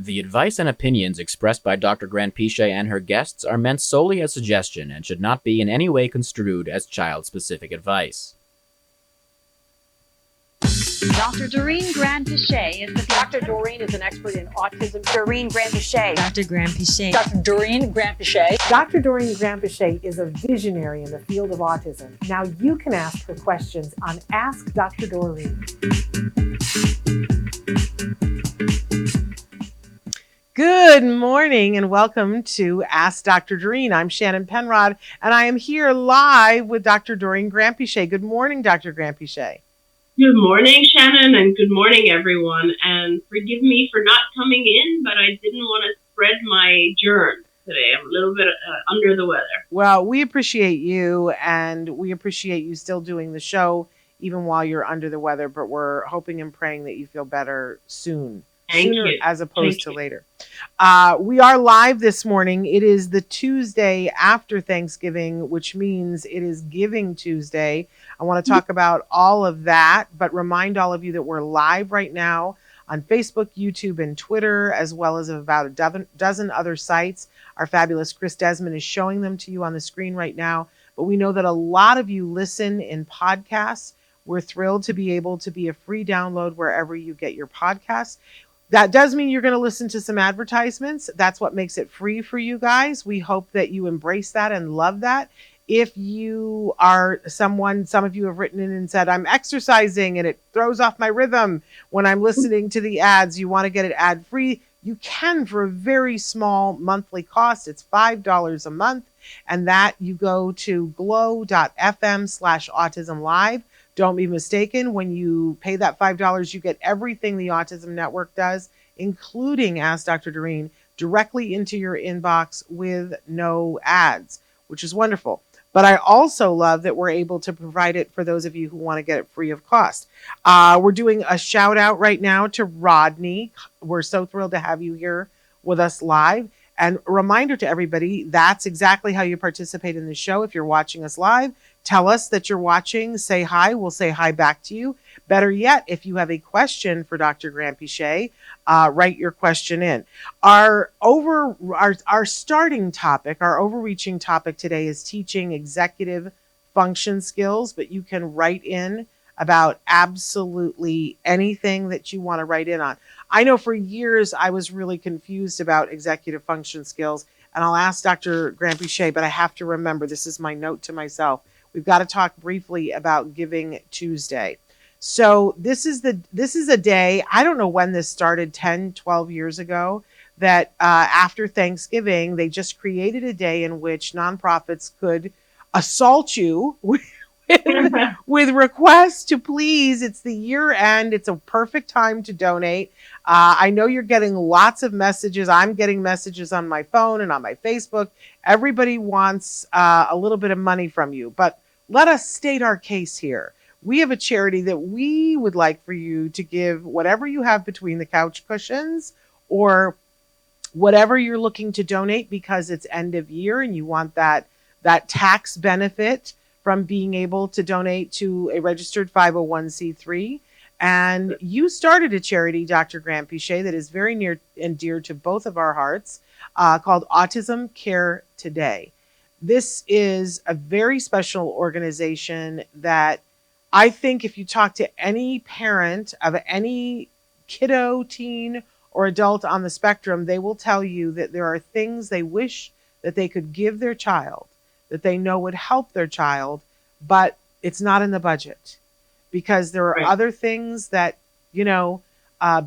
The advice and opinions expressed by Dr. Granpeesheh and her guests are meant solely as suggestion and should not be in any way construed as child-specific advice. Dr. Doreen Granpeesheh is the Dr. Doreen is an expert in autism. Doreen Granpeesheh. Dr. Granpeesheh. Dr. Doreen Granpeesheh. Dr. Doreen Granpeesheh is a visionary in the field of autism. Now you can ask her questions on Ask Dr. Doreen. Good morning and welcome to Ask Dr. Doreen. I'm Shannon Penrod and I am here live with Dr. Doreen Granpeesheh. Good morning, Dr. Granpeesheh. Good morning, Shannon, and good morning, everyone. And forgive me for not coming in, but I didn't want to spread my germ today. I'm a little bit under the weather. Well, we appreciate you, and we appreciate you still doing the show, even while you're under the weather, but we're hoping and praying that you feel better soon. Thank Sooner you. As opposed Thank to you. later. We are live this morning. It is the Tuesday after Thanksgiving, which means it is Giving Tuesday. I want to talk about all of that, but remind all of you that we're live right now on Facebook, YouTube, and Twitter, as well as about a dozen other sites. Our fabulous Chris Desmond is showing them to you on the screen right now, but we know that a lot of you listen in podcasts. We're thrilled to be able to be a free download wherever you get your podcasts. That does mean you're going to listen to some advertisements. That's what makes it free for you guys. We hope that you embrace that and love that. If you are someone, some of you have written in and said, I'm exercising and it throws off my rhythm when I'm listening to the ads, you want to get it ad free, you can for a very small monthly cost. It's $5 a month. And that you go to glow.fm/autismlive. Don't be mistaken. When you pay that $5, you get everything the Autism Network does, including Ask Dr. Doreen, directly into your inbox with no ads, which is wonderful. But I also love that we're able to provide it for those of you who want to get it free of cost. We're doing a shout out right now to Rodney. We're so thrilled to have you here with us live. And a reminder to everybody, that's exactly how you participate in the show. If you're watching us live, tell us that you're watching, say hi, we'll say hi back to you. Better yet, if you have a question for Dr. Granpeesheh, write your question in. Our starting topic, our overreaching topic today is teaching executive function skills, but you can write in about absolutely anything that you want to write in on. I know for years I was really confused about executive function skills, and I'll ask Dr. Granpeesheh, but I have to remember, this is my note to myself. We've got to talk briefly about Giving Tuesday. So this is a day, I don't know when this started, 10, 12 years ago, that after Thanksgiving, they just created a day in which nonprofits could assault you with requests to please. It's the year end. It's a perfect time to donate. I know you're getting lots of messages. I'm getting messages on my phone and on my Facebook. Everybody wants a little bit of money from you, but let us state our case here. We have a charity that we would like for you to give whatever you have between the couch cushions or whatever you're looking to donate, because it's end of year and you want that tax benefit from being able to donate to a registered 501c3. And you started a charity, Dr. Granpeesheh, that is very near and dear to both of our hearts, called Autism Care Today. This is a very special organization that I think if you talk to any parent of any kiddo, teen, or adult on the spectrum, they will tell you that there are things they wish that they could give their child, that they know would help their child, but it's not in the budget because there are other things that,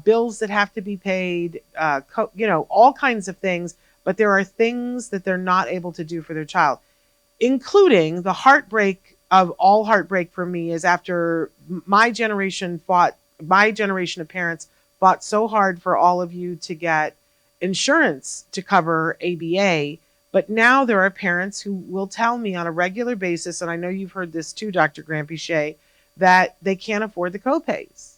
bills that have to be paid, all kinds of things, but there are things that they're not able to do for their child, including the heartbreak of all heartbreak for me is after my generation of parents fought so hard for all of you to get insurance to cover ABA. But now there are parents who will tell me on a regular basis, and I know you've heard this too, Dr. Granpeesheh, that they can't afford the copays.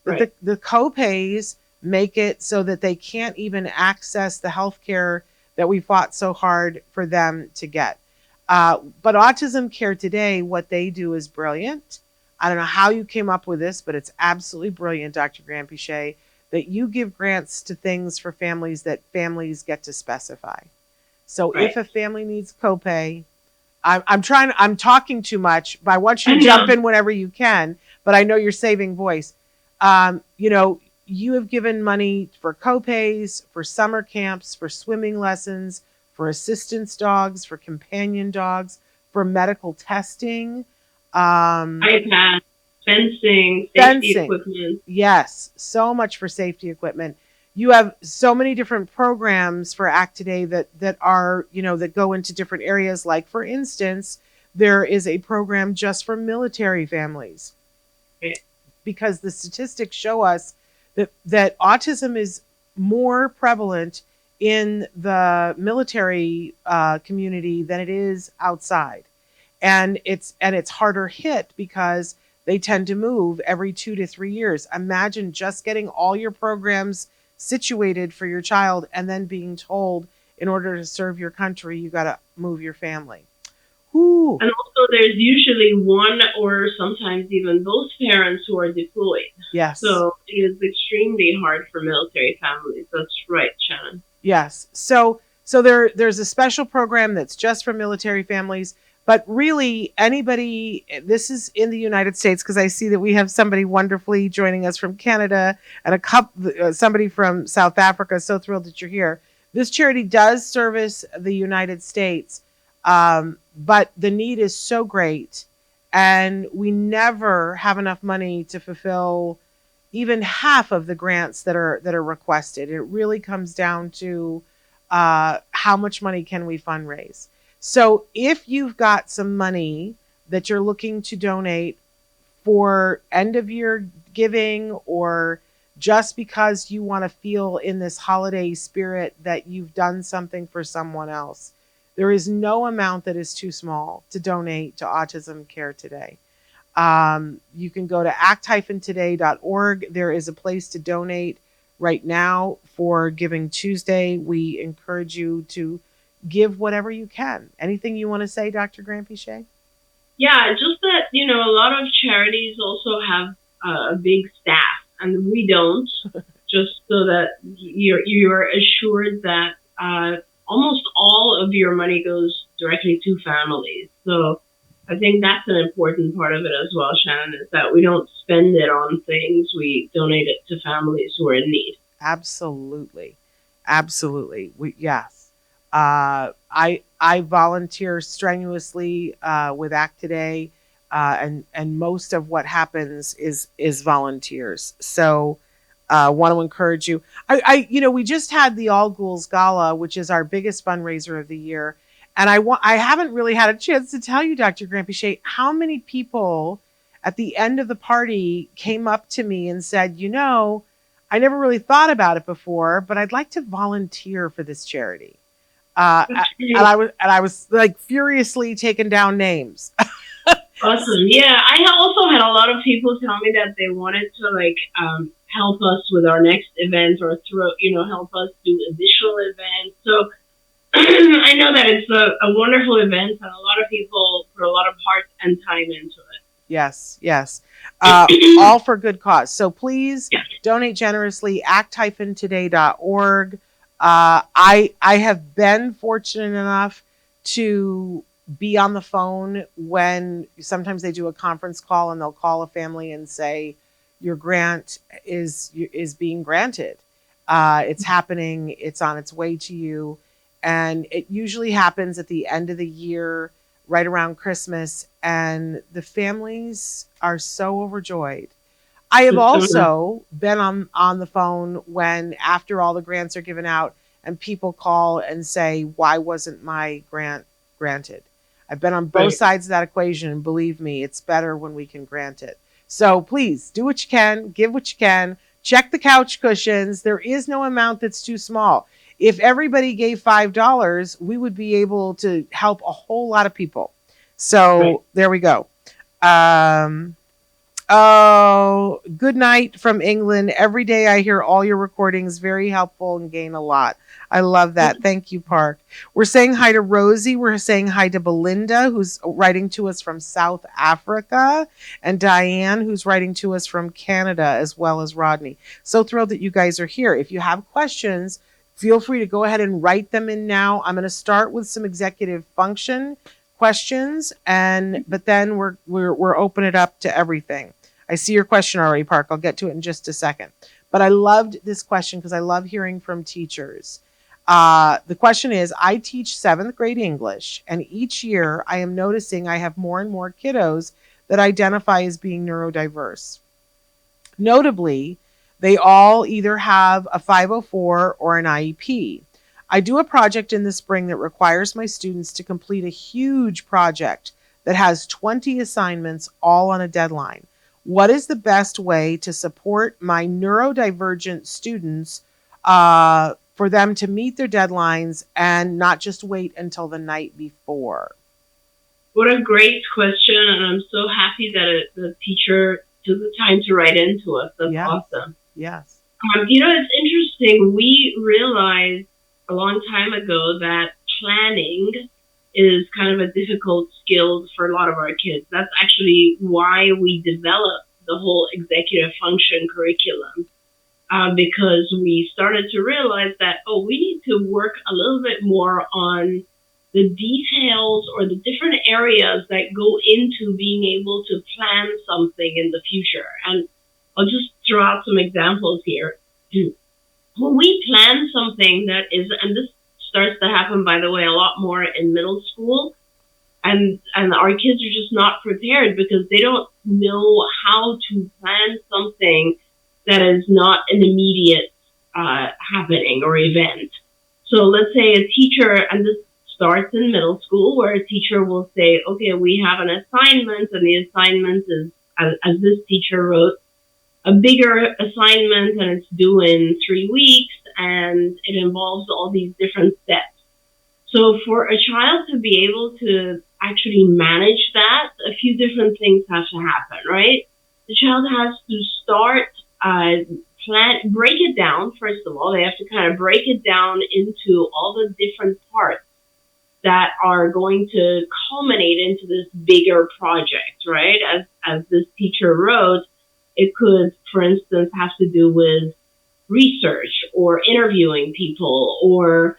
Right. The copays make it so that they can't even access the health care that we fought so hard for them to get. But Autism Care Today, what they do is brilliant. I don't know how you came up with this, but it's absolutely brilliant, Dr. Granpeesheh. that you give grants to things for families that families get to specify. So Right. if a family needs copay, I'm talking too much, but I want you I to know. jump in whenever you can. But I know you're saving voice. You have given money for copays, for summer camps, for swimming lessons, for assistance dogs, for companion dogs, for medical testing. iPad, fencing, safety Fencing. equipment. Yes, so much for safety equipment. You have so many different programs for Act Today that are, that go into different areas. Like, for instance, there is a program just for military families. Right. Because the statistics show us that autism is more prevalent in the military community than it is outside. And it's harder hit because they tend to move every 2 to 3 years. Imagine just getting all your programs situated for your child and then being told, in order to serve your country, you got to move your family. Ooh. And also, there's usually one or sometimes even both parents who are deployed. Yes. So it is extremely hard for military families. That's right, Shannon. Yes. So there's a special program that's just for military families. But really, anybody, this is in the United States, because I see that we have somebody wonderfully joining us from Canada and somebody from South Africa. So thrilled that you're here. This charity does service the United States, but the need is so great, and we never have enough money to fulfill even half of the grants that are requested. It really comes down to how much money can we fundraise. So if you've got some money that you're looking to donate for end of year giving, or just because you want to feel in this holiday spirit that you've done something for someone else, there is no amount that is too small to donate to Autism Care Today. You can go to act-today.org. There is a place to donate right now for Giving Tuesday. We encourage you to give whatever you can. Anything you want to say, Dr. Granpeesheh? Yeah, just that, a lot of charities also have a big staff, and we don't, just so that you're assured that almost all of your money goes directly to families. So I think that's an important part of it as well, Shannon, is that we don't spend it on things, we donate it to families who are in need. Absolutely. Yes. I volunteer strenuously with Act Today, and most of what happens is volunteers. So want to encourage you. We just had the All Ghouls Gala, which is our biggest fundraiser of the year, and I haven't really had a chance to tell you, Dr. Granpeesheh, how many people at the end of the party came up to me and said, I never really thought about it before, but I'd like to volunteer for this charity. And I was like furiously taking down names. Awesome. Yeah, I also had a lot of people tell me that they wanted to help us with our next event, or help us do additional events. So I know that it's a wonderful event, and a lot of people put a lot of heart and time into it. Yes. All for good cause. So please donate generously, act-today.org. I have been fortunate enough to be on the phone when sometimes they do a conference call and they'll call a family and say, your grant is being granted. It's happening. It's on its way to you. And it usually happens at the end of the year, right around Christmas. And the families are so overjoyed. I have also been on the phone when, after all the grants are given out, and people call and say, why wasn't my grant granted? I've been on both sides of that equation, and believe me, it's better when we can grant it. So please do what you can, give what you can, check the couch cushions. There is no amount that's too small. If everybody gave $5, we would be able to help a whole lot of people. So there we go. Oh, good night from England. Every day I hear all your recordings. Very helpful and gain a lot. I love that. Thank you, Park. We're saying hi to Rosie. We're saying hi to Belinda, who's writing to us from South Africa, and Diane, who's writing to us from Canada, as well as Rodney. So thrilled that you guys are here. If you have questions, feel free to go ahead and write them in now. I'm going to start with some executive function questions, but then we're open it up to everything. I see your question already, Park. I'll get to it in just a second. But I loved this question because I love hearing from teachers. The question is, I teach 7th grade English, and each year I am noticing I have more and more kiddos that identify as being neurodiverse. Notably, they all either have a 504 or an IEP. I do a project in the spring that requires my students to complete a huge project that has 20 assignments all on a deadline. What is the best way to support my neurodivergent students for them to meet their deadlines and not just wait until the night before? What a great question, and I'm so happy that the teacher took the time to write into us. That's awesome. Yes. It's interesting. We realized a long time ago that planning is kind of a difficult skill for a lot of our kids. That's actually why we developed the whole executive function curriculum, because we started to realize that, we need to work a little bit more on the details or the different areas that go into being able to plan something in the future. And I'll just throw out some examples here. When we plan something that is, and this starts to happen, by the way, a lot more in middle school, and our kids are just not prepared because they don't know how to plan something that is not an immediate happening or event. So let's say a teacher, and this starts in middle school, where a teacher will say, okay, we have an assignment, and the assignment is, as this teacher wrote, a bigger assignment, and it's due in 3 weeks, and it involves all these different steps. So for a child to be able to actually manage that, a few different things have to happen, right? The child has to start, break it down. First of all, they have to kind of break it down into all the different parts that are going to culminate into this bigger project, right? As this teacher wrote, it could, for instance, have to do with research or interviewing people or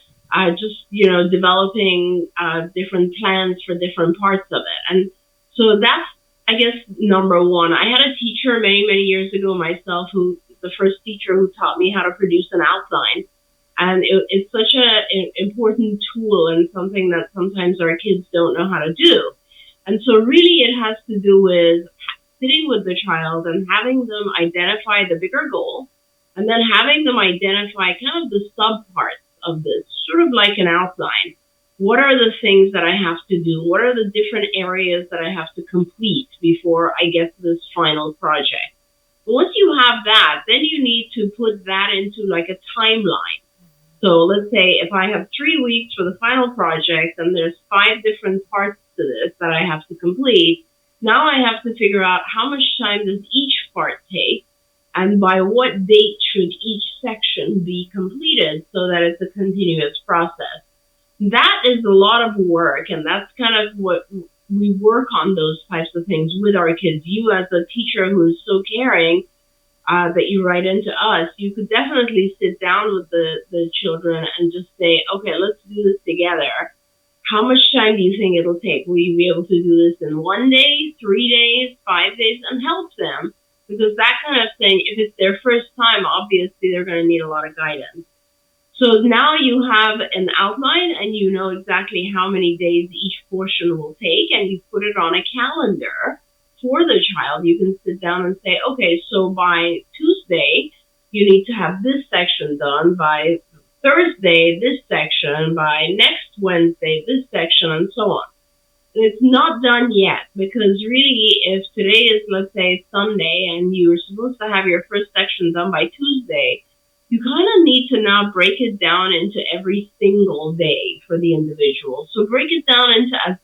just, developing different plans for different parts of it. And so that's, I guess, number one. I had a teacher many, many years ago myself, the first teacher who taught me how to produce an outline. And it's such an important tool and something that sometimes our kids don't know how to do. And so really it has to do with sitting with the child and having them identify the bigger goal, and then having them identify kind of the subparts of this, sort of like an outline. What are the things that I have to do? What are the different areas that I have to complete before I get to this final project? But once you have that, then you need to put that into like a timeline. So let's say if I have 3 weeks for the final project and there's 5 different parts to this that I have to complete, now I have to figure out how much time does each part take and by what date should each section be completed so that it's a continuous process. That is a lot of work, and that's kind of what we work on, those types of things with our kids. You as a teacher who is so caring, that you write into us, you could definitely sit down with the children and just say, okay, let's do this together. How much time do you think it'll take? Will you be able to do this in 1 day, 3 days, 5 days, and help them? Because that kind of thing, if it's their first time, obviously they're going to need a lot of guidance. So now you have an outline and you know exactly how many days each portion will take, and you put it on a calendar for the child. You can sit down and say, okay, so by Tuesday, you need to have this section done. By Thursday, this section. By next Wednesday, this section, and so on. It's not done yet, because really, if today is, let's say, Sunday, and you're supposed to have your first section done by Tuesday, you kind of need to now break it down into every single day for the individual. So break it down into as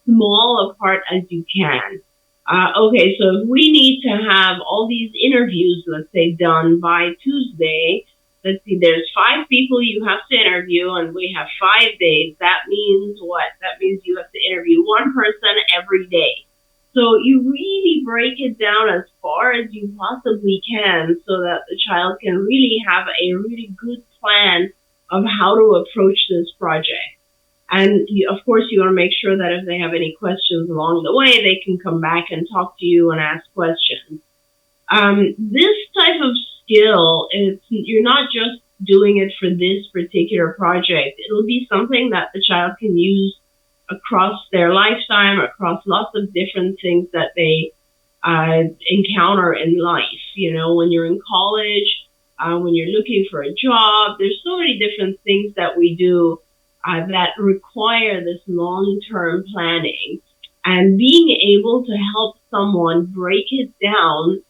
small a part as you can. Okay, so if we need to have all these interviews, let's say, done by Tuesday, let's see, there's 5 people you have to interview, and we have 5 days. That means what? That means you have to interview one person every day. So you really break it down as far as you possibly can so that the child can really have a really good plan of how to approach this project. And of course, you want to make sure that if they have any questions along the way, they can come back and talk to you and ask questions. This type of skill, you're not just doing it for this particular project. It'll be something that the child can use across their lifetime, across lots of different things that they encounter in life. You know, when you're in college, when you're looking for a job, there's so many different things that we do that require this long-term planning. And being able to help someone break it down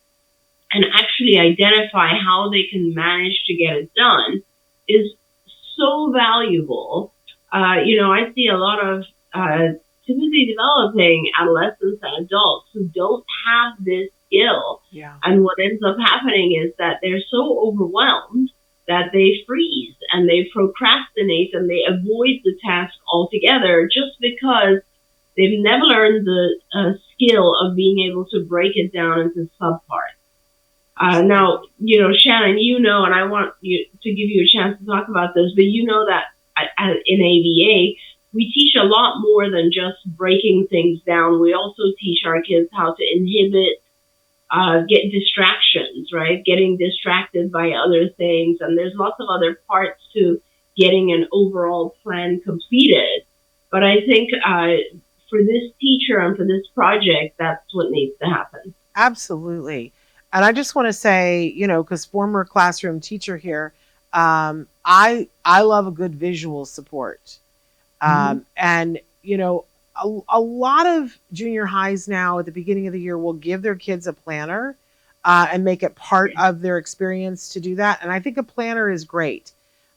and actually identify how they can manage to get it done is so valuable. I see a lot of typically developing adolescents and adults who don't have this skill. Yeah. And what ends up happening is that they're so overwhelmed that they freeze and they procrastinate and they avoid the task altogether just because they've never learned the skill of being able to break it down into subparts. Now, Shannon, and I want you to give you a chance to talk about this, but you know that in ABA, we teach a lot more than just breaking things down. We also teach our kids how to inhibit, get distractions, right? Getting distracted by other things. And there's lots of other parts to getting an overall plan completed. But I think for this teacher and for this project, that's what needs to happen. Absolutely. And I just want to say, because former classroom teacher here, I love a good visual support. And, a lot of junior highs now at the beginning of the year will give their kids a planner and make it part of their experience to do that. And I think a planner is great.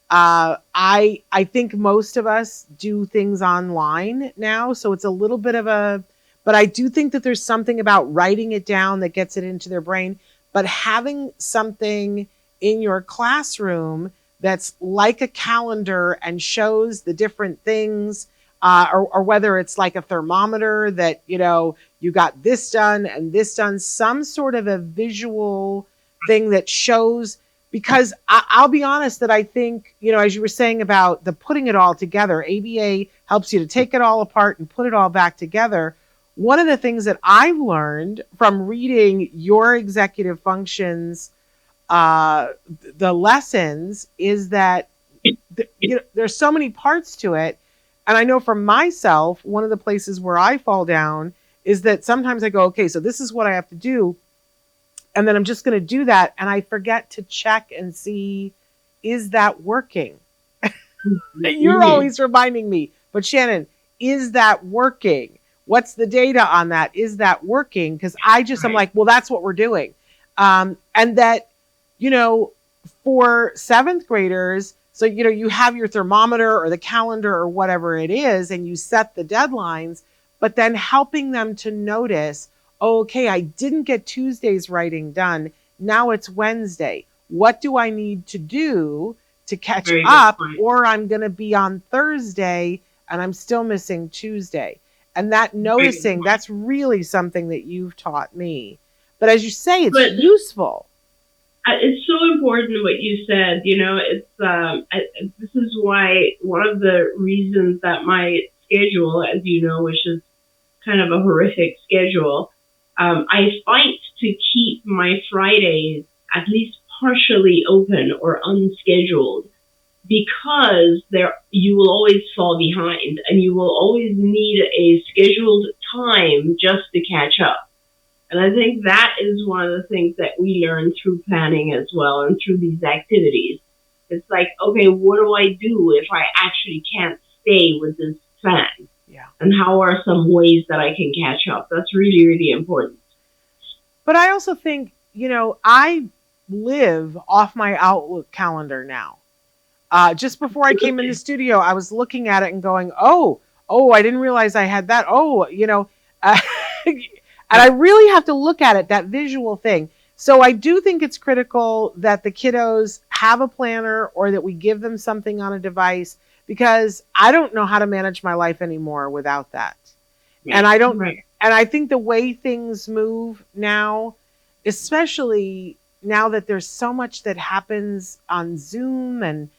I think most of us do things online now, so it's a little bit of but I do think that there's something about writing it down that gets it into their brain. But having something in your classroom that's like a calendar and shows the different things, or whether it's like a thermometer that, you got this done and this done, some sort of a visual thing that shows, because I'll be honest that I think, as you were saying about the putting it all together, ABA helps you to take it all apart and put it all back together. One of the things that I've learned from reading your executive functions, the lessons, is that there's so many parts to it. And I know for myself, one of the places where I fall down is that sometimes I go, okay, so this is what I have to do. And then I'm just going to do that. And I forget to check and see, is that working? You're always reminding me, but Shannon, is that working? What's the data on that? Is that working? Because I'm like, well, that's what we're doing. And that, for 7th graders, so, you have your thermometer or the calendar or whatever it is, and you set the deadlines, but then helping them to notice, oh, okay, I didn't get Tuesday's writing done. Now it's Wednesday. What do I need to do to catch up? Or I'm going to be on Thursday and I'm still missing Tuesday. And that noticing, that's really something that you've taught me. But as you say, it's useful. It's so important what you said. This is why one of the reasons that my schedule, as you know, which is kind of a horrific schedule, I fight to keep my Fridays at least partially open or unscheduled, because you will always fall behind and you will always need a scheduled time just to catch up. And I think that is one of the things that we learn through planning as well and through these activities. It's like, okay, what do I do if I actually can't stay with this plan? Yeah. And how are some ways that I can catch up? That's really, really important. But I also think, I live off my Outlook calendar now. Just before I came in the studio, I was looking at it and going, oh, I didn't realize I had that. And I really have to look at it, that visual thing. So I do think it's critical that the kiddos have a planner or that we give them something on a device, because I don't know how to manage my life anymore without that. And I don't, and I think the way things move now, especially now that there's so much that happens on Zoom and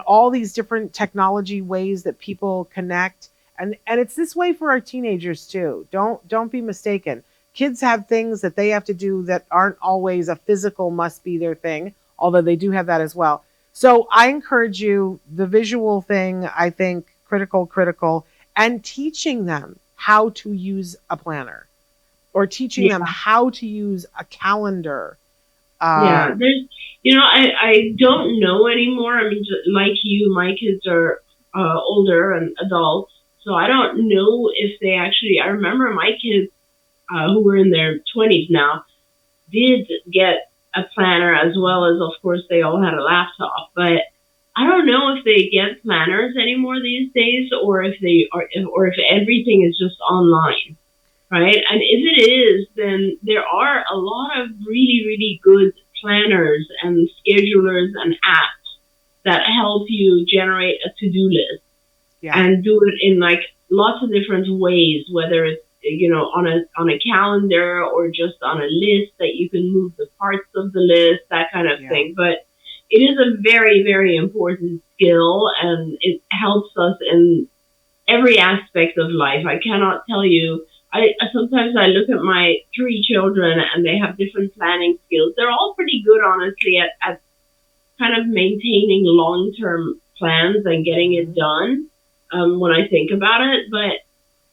all these different technology ways that people connect, and it's this way for our teenagers too. Don't be mistaken. Kids have things that they have to do that aren't always a physical must be their thing, although they do have that as well. So I encourage you, the visual thing, I think critical, and teaching them how to use a planner, or teaching them how to use a calendar. There's, I don't know anymore. I mean, just like you, my kids are older and adults, so I don't know if they actually, I remember my kids who were in their 20s now did get a planner, as well as, of course, they all had a laptop. But I don't know if they get planners anymore these days, or if they are, or if everything is just online, right? And if it is, then there are a lot of really, really good planners and schedulers and apps that help you generate a to-do list and do it in like lots of different ways, whether it's on a calendar or just on a list that you can move the parts of the list, that kind of thing. But it is a very, very important skill, and it helps us in every aspect of life. I cannot tell you. Sometimes I look at my 3 children and they have different planning skills. They're all pretty good, honestly, at kind of maintaining long-term plans and getting it done when I think about it. But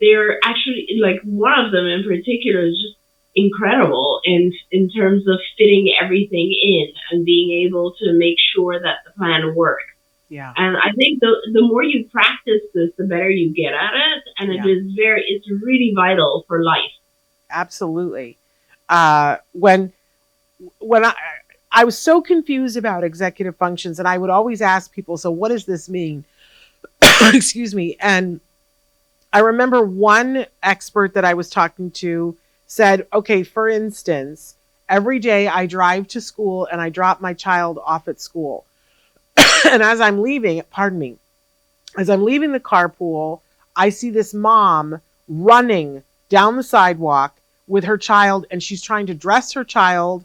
they're actually, like, one of them in particular is just incredible in terms of fitting everything in and being able to make sure that the plan works. Yeah. And I think the more you practice this, the better you get at it. And it's really vital for life. Absolutely. When I was so confused about executive functions, and I would always ask people, so what does this mean? Excuse me. And I remember one expert that I was talking to said, okay, for instance, every day I drive to school and I drop my child off at school. And as I'm leaving the carpool, I see this mom running down the sidewalk with her child, and she's trying to dress her child.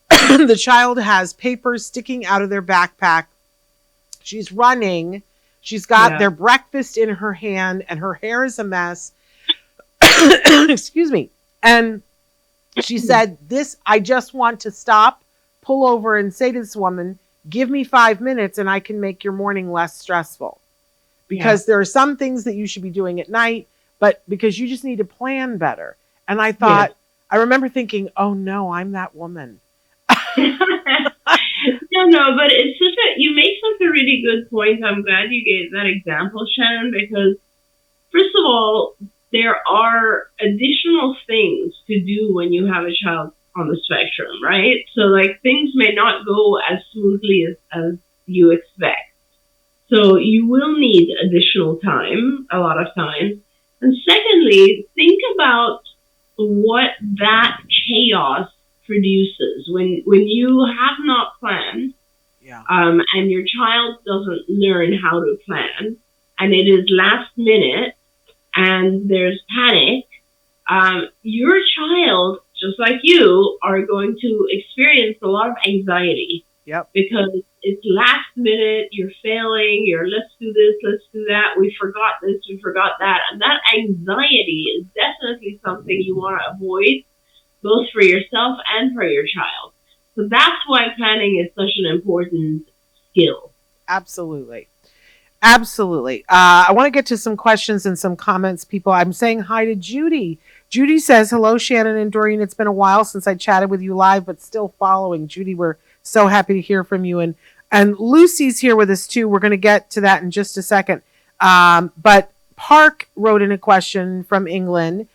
The child has papers sticking out of their backpack. She's running. She's got their breakfast in her hand, and her hair is a mess. Excuse me. And she said, I just want to stop, pull over, and say to this woman, give me 5 minutes and I can make your morning less stressful. Because there are some things that you should be doing at night, but because you just need to plan better. And I thought, I remember thinking, oh no, I'm that woman. No, but it's you make such a really good point. I'm glad you gave that example, Shannon, because first of all, there are additional things to do when you have a child on the spectrum, right? So like things may not go as smoothly as you expect. So you will need additional time, a lot of time. And secondly, think about what that chaos produces when you have not planned, and your child doesn't learn how to plan, and it is last minute, and there's panic. Your child, just like you, are going to experience a lot of anxiety. Because it's last minute, you're failing, let's do this, let's do that, we forgot this, we forgot that. And that anxiety is definitely something you want to avoid, both for yourself and for your child. So that's why planning is such an important skill. Absolutely. Absolutely. I want to get to some questions and some comments, people. I'm saying hi to Judy. Judy says, hello, Shannon and Doreen. It's been a while since I chatted with you live, but still following. Judy, we're so happy to hear from you. And Lucy's here with us too. We're going to get to that in just a second. But Park wrote in a question from England.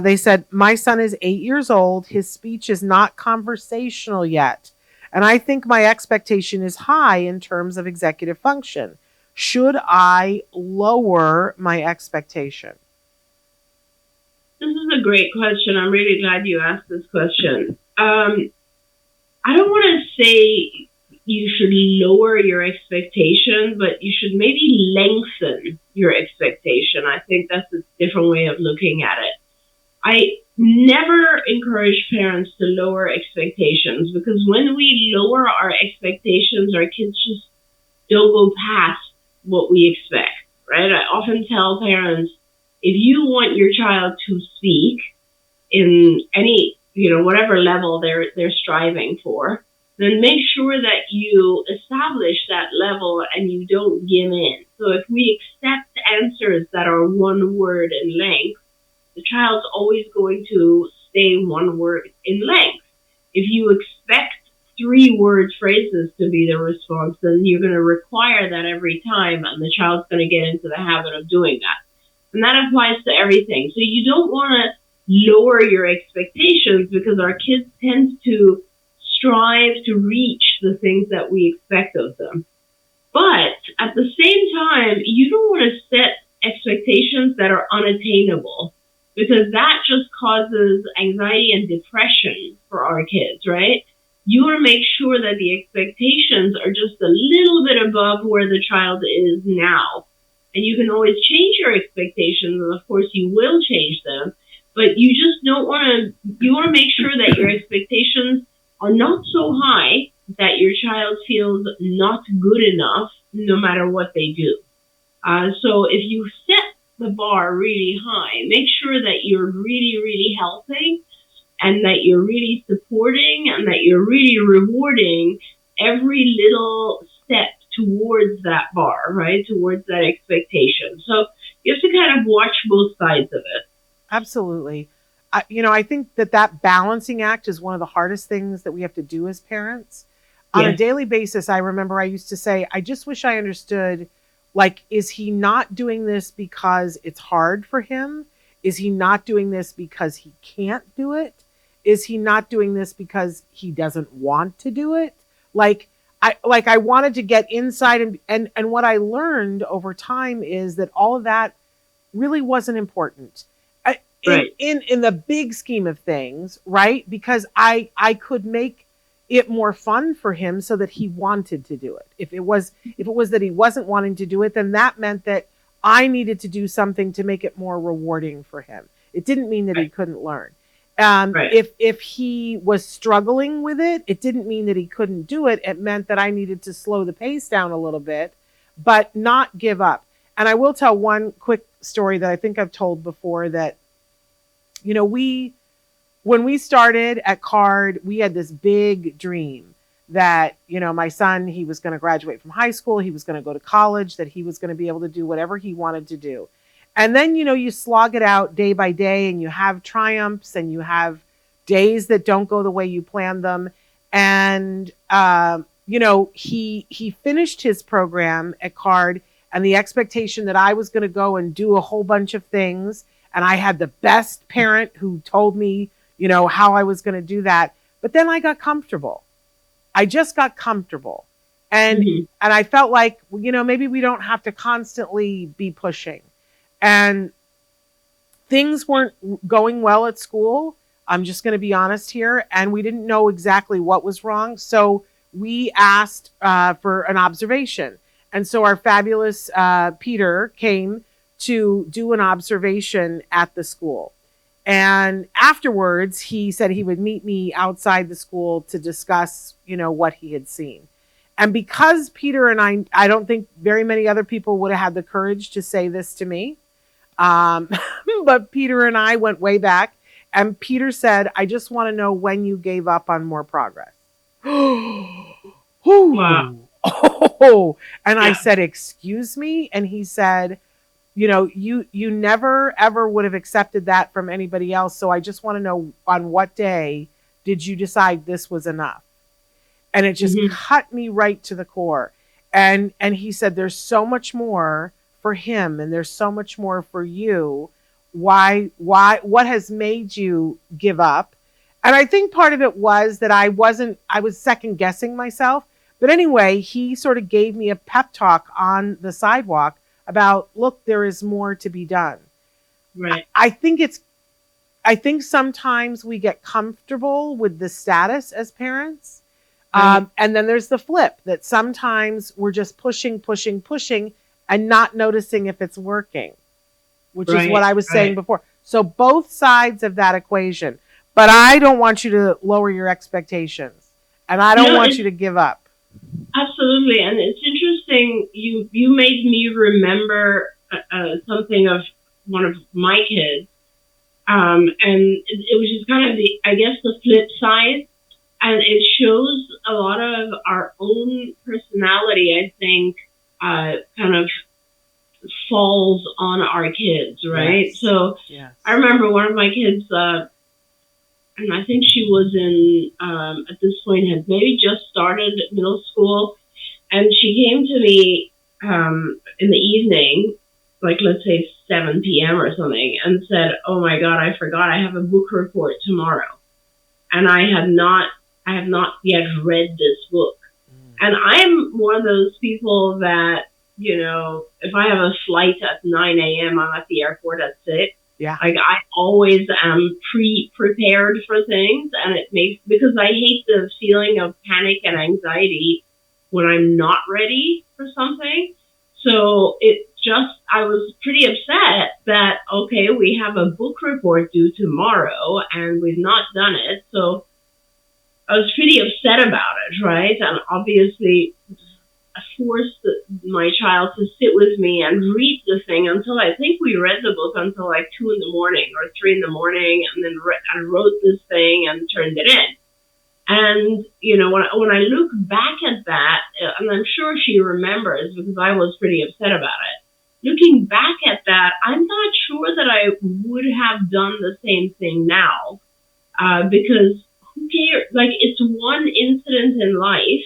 They said, my son is 8 years old. His speech is not conversational yet. And I think my expectation is high in terms of executive function. Should I lower my expectation? This is a a great question. I'm really glad you asked this question. I don't want to say you should lower your expectation, but you should maybe lengthen your expectation. I think that's a different way of looking at it. I never encourage parents to lower expectations, because when we lower our expectations, our kids just don't go past what we expect, right? I often tell parents, if you want your child to speak in any, whatever level they're striving for, then make sure that you establish that level and you don't give in. So if we accept answers that are one word in length, the child's always going to stay one word in length. If you expect 3-word phrases to be the response, then you're going to require that every time, and the child's going to get into the habit of doing that. And that applies to everything. So you don't want to lower your expectations, because our kids tend to strive to reach the things that we expect of them. But at the same time, you don't want to set expectations that are unattainable, because that just causes anxiety and depression for our kids, right? You want to make sure that the expectations are just a little bit above where the child is now. And you can always change your expectations, and of course you will change them, but you just don't want to, you want to make sure that your expectations are not so high that your child feels not good enough no matter what they do. So if you set the bar really high, make sure that you're really, really helping, and that you're really supporting, and that you're really rewarding every little step towards that bar, right? Towards that expectation. So you have to kind of watch both sides of it. Absolutely. I think that balancing act is one of the hardest things that we have to do as parents. On a daily basis, I remember I used to say, I just wish I understood, like, is he not doing this because it's hard for him? Is he not doing this because he can't do it? Is he not doing this because he doesn't want to do it? I wanted to get inside, and what I learned over time is that all of that really wasn't important. Right. In the big scheme of things, right? Because I could make it more fun for him so that he wanted to do it. If it was that he wasn't wanting to do it, then that meant that I needed to do something to make it more rewarding for him. It didn't mean that he couldn't learn. If he was struggling with it, it didn't mean that he couldn't do it. It meant that I needed to slow the pace down a little bit, but not give up. And I will tell one quick story that I think I've told before, that when we started at CARD, we had this big dream that, my son, he was going to graduate from high school, he was going to go to college, that he was going to be able to do whatever he wanted to do. And then, you slog it out day by day, and you have triumphs, and you have days that don't go the way you planned them. And, he finished his program at CARD, and the expectation that I was going to go and do a whole bunch of things. And I had the best parent who told me, how I was going to do that. But then I got comfortable. I just got comfortable. And and I felt like, maybe we don't have to constantly be pushing. And things weren't going well at school. I'm just going to be honest here. And we didn't know exactly what was wrong. So we asked for an observation. And so our fabulous Peter came to do an observation at the school. And afterwards, he said he would meet me outside the school to discuss, what he had seen. And because Peter and I don't think very many other people would have had the courage to say this to me. But Peter and I went way back, and Peter said, I just want to know when you gave up on more progress. Wow. And I said, excuse me? And he said, you never, ever would have accepted that from anybody else. So I just want to know, on what day did you decide this was enough? And it just cut me right to the core. And he said, there's so much more for him, and there's so much more for you. What has made you give up? And I think part of it was that I was second guessing myself. But anyway, he sort of gave me a pep talk on the sidewalk about, look, there is more to be done. Right. I think I think sometimes we get comfortable with the status as parents. And then there's the flip that sometimes we're just pushing and not noticing if it's working, which is what I was saying before. So both sides of that equation. But I don't want you to lower your expectations, and I don't want you to give up. Absolutely. And it's interesting. You made me remember something of one of my kids. And it was just kind of the flip side. And it shows a lot of our own personality, I think, kind of falls on our kids, right? Yes. So I remember one of my kids, and I think she was at this point, had maybe just started middle school. And she came to me in the evening, like let's say 7 p.m. or something, and said, "Oh my God, I forgot I have a book report tomorrow. And I have not yet read this book." And I'm one of those people that, if I have a flight at 9 a.m., I'm at the airport at 6. Yeah. Like I always am prepared for things, and because I hate the feeling of panic and anxiety when I'm not ready for something. So I was pretty upset that, okay, we have a book report due tomorrow and we've not done it. So I was pretty upset about it, right? And obviously I forced my child to sit with me and read the thing until I think we read the book until like 2 in the morning or 3 in the morning, and then I wrote this thing and turned it in. And, when I look back at that, and I'm sure she remembers because I was pretty upset about it. Looking back at that, I'm not sure that I would have done the same thing now, because who cares? Like, it's one incident in life,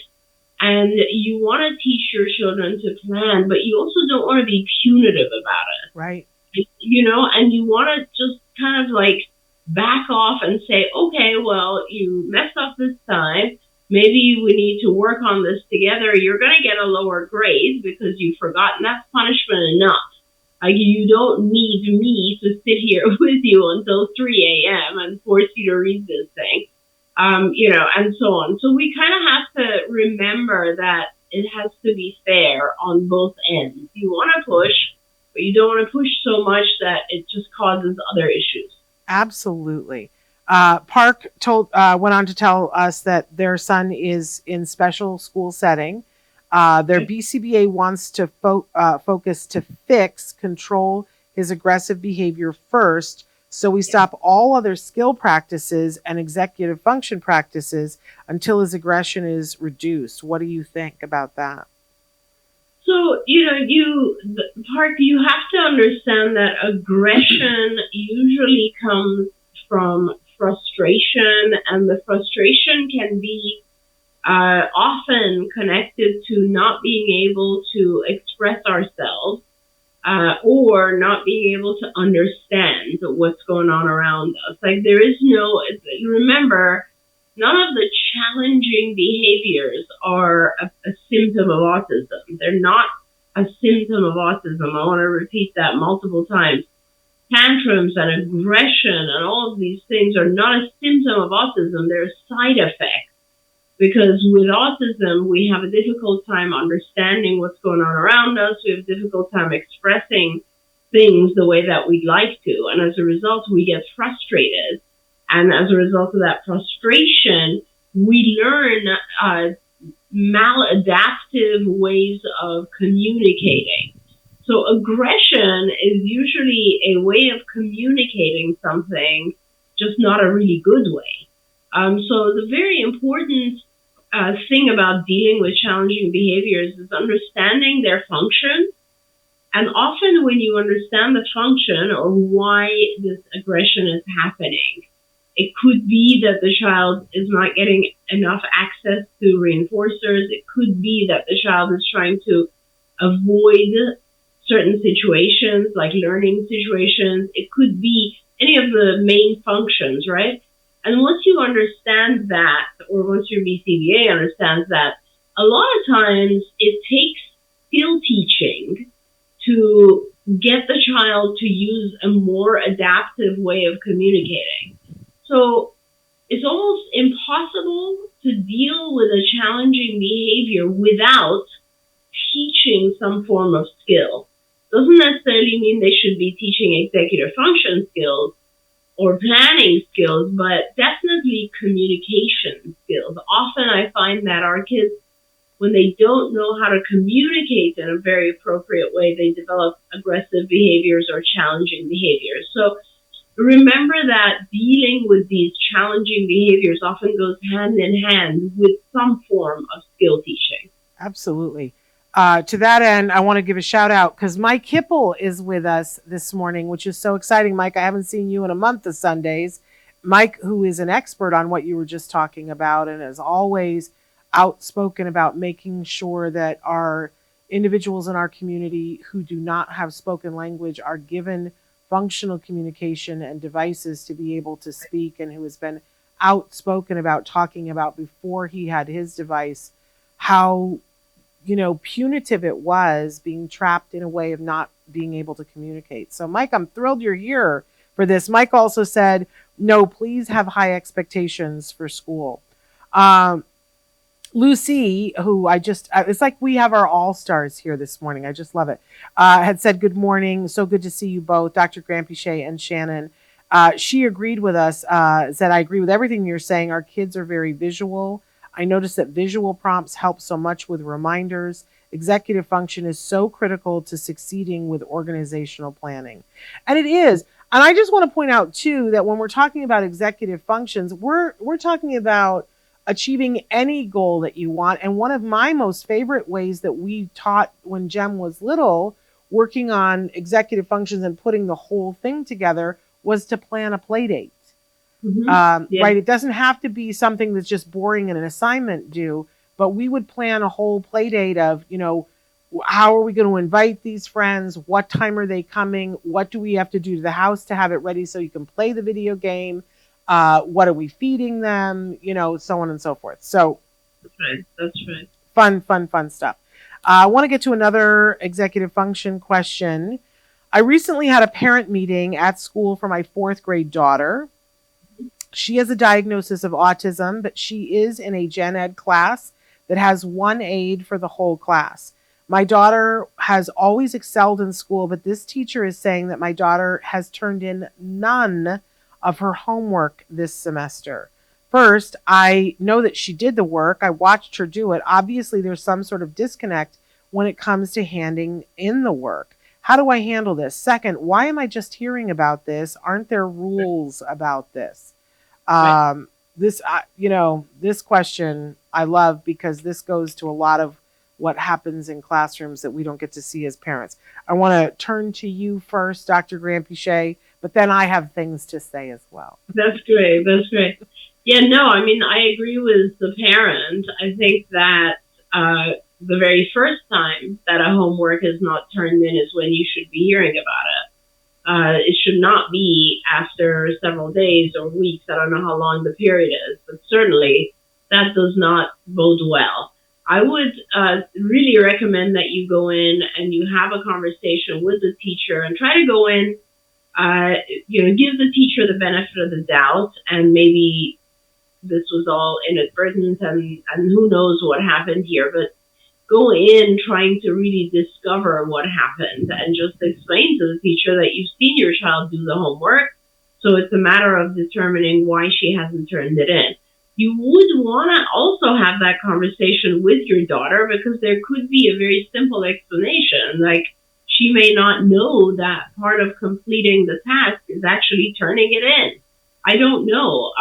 and you want to teach your children to plan, but you also don't want to be punitive about it. Right. And you want to just kind of like back off and say, okay, well, you messed up this time. Maybe we need to work on this together. You're going to get a lower grade because you've forgotten. That's punishment enough. Like, you don't need me to sit here with you until 3 a.m. and force you to read this thing, and so on. So we kind of have to remember that it has to be fair on both ends. You want to push, but you don't want to push so much that it just causes other issues. Absolutely. Park went on to tell us that their son is in special school setting. Their BCBA wants to focus to control his aggressive behavior first, so we stop all other skill practices and executive function practices until his aggression is reduced. What do you think about that? So, Park, you have to understand that aggression usually comes from frustration, and the frustration can be often connected to not being able to express ourselves or not being able to understand what's going on around us. Like, remember, none of the challenging behaviors are a symptom of autism. They're not a symptom of autism. I want to repeat that multiple times. Tantrums and aggression and all of these things are not a symptom of autism. They're a side effect. Because with autism, we have a difficult time understanding what's going on around us. We have a difficult time expressing things the way that we'd like to. And as a result, we get frustrated. And as a result of that frustration, we learn maladaptive ways of communicating. So aggression is usually a way of communicating something, just not a really good way. So the very important thing about dealing with challenging behaviors is understanding their function. And often when you understand the function or why this aggression is happening, it could be that the child is not getting enough access to reinforcers. It could be that the child is trying to avoid certain situations, like learning situations. It could be any of the main functions, right? And once you understand that, or once your BCBA understands that, a lot of times it takes skill teaching to get the child to use a more adaptive way of communicating. So it's almost impossible to deal with a challenging behavior without teaching some form of skill. Doesn't necessarily mean they should be teaching executive function skills or planning skills, but definitely communication skills. Often I find that our kids, when they don't know how to communicate in a very appropriate way, they develop aggressive behaviors or challenging behaviors. So remember that dealing with these challenging behaviors often goes hand in hand with some form of skill teaching. Absolutely. To that end, I want to give a shout out because Mike Hipple is with us this morning, which is so exciting. Mike, I haven't seen you in a month of Sundays. Mike, who is an expert on what you were just talking about and is always outspoken about making sure that our individuals in our community who do not have spoken language are given functional communication and devices to be able to speak, and who has been outspoken about talking about before he had his device how punitive it was being trapped in a way of not being able to communicate. So Mike, I'm thrilled you're here for this. Mike also said, no, please have high expectations for school. Lucy, who it's like we have our all-stars here this morning. I just love it. Had said, good morning. So good to see you both, Dr. Granpeesheh and Shannon. She agreed with us, said, I agree with everything you're saying. Our kids are very visual. I noticed that visual prompts help so much with reminders. Executive function is so critical to succeeding with organizational planning. And it is. And I just want to point out, too, that when we're talking about executive functions, we're talking about achieving any goal that you want. And one of my most favorite ways that we taught when Jem was little, working on executive functions and putting the whole thing together, was to plan a play date. Right? It doesn't have to be something that's just boring and an assignment due, but we would plan a whole play date of, how are we going to invite these friends? What time are they coming? What do we have to do to the house to have it ready so you can play the video game? What are we feeding them? So on and so forth. So that's right. Fun stuff. I want to get to another executive function question. I recently had a parent meeting at school for my 4th grade daughter. She has a diagnosis of autism, but she is in a gen ed class that has one aide for the whole class. My daughter has always excelled in school, but this teacher is saying that my daughter has turned in none of her homework this semester. First, I know that she did the work. I watched her do it. Obviously, there's some sort of disconnect when it comes to handing in the work. How do I handle this? Second, why am I just hearing about this? Aren't there rules about this? This question I love because this goes to a lot of what happens in classrooms that we don't get to see as parents. I want to turn to you first, Dr. Granpeesheh, but then I have things to say as well. That's great. Yeah, no, I mean, I agree with the parent. I think that the very first time that a homework is not turned in is when you should be hearing about it. It should not be after several days or weeks. I don't know how long the period is, but certainly that does not bode well. I would really recommend that you go in and you have a conversation with the teacher and try to go in, give the teacher the benefit of the doubt, and maybe this was all inadvertent and who knows what happened here, but go in trying to really discover what happened and just explain to the teacher that you've seen your child do the homework, so it's a matter of determining why she hasn't turned it in. You would want to also have that conversation with your daughter because there could be a very simple explanation, like she may not know that part of completing the task is actually turning it in. I don't know.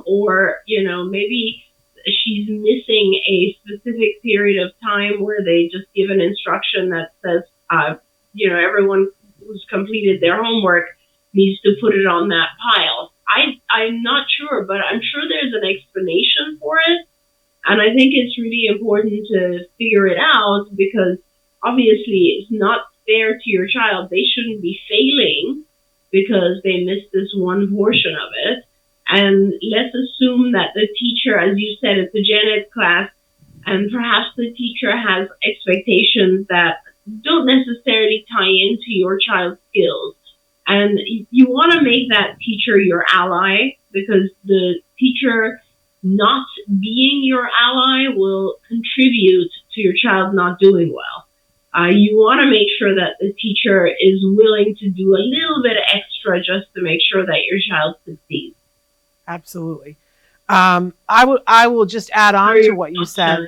Or maybe she's missing a specific period of time where they just give an instruction that says, everyone who's completed their homework needs to put it on that pile. I'm not sure, but I'm sure there's an explanation for it. And I think it's really important to figure it out because obviously it's not fair to your child. They shouldn't be failing because they missed this one portion of it. And let's assume that the teacher, as you said, it's a gen ed class, and perhaps the teacher has expectations that don't necessarily tie into your child's skills. And you want to make that teacher your ally, because the teacher not being your ally will contribute to your child not doing well. You want to make sure that the teacher is willing to do a little bit extra just to make sure that your child succeeds. Absolutely. I will just add on to what you said,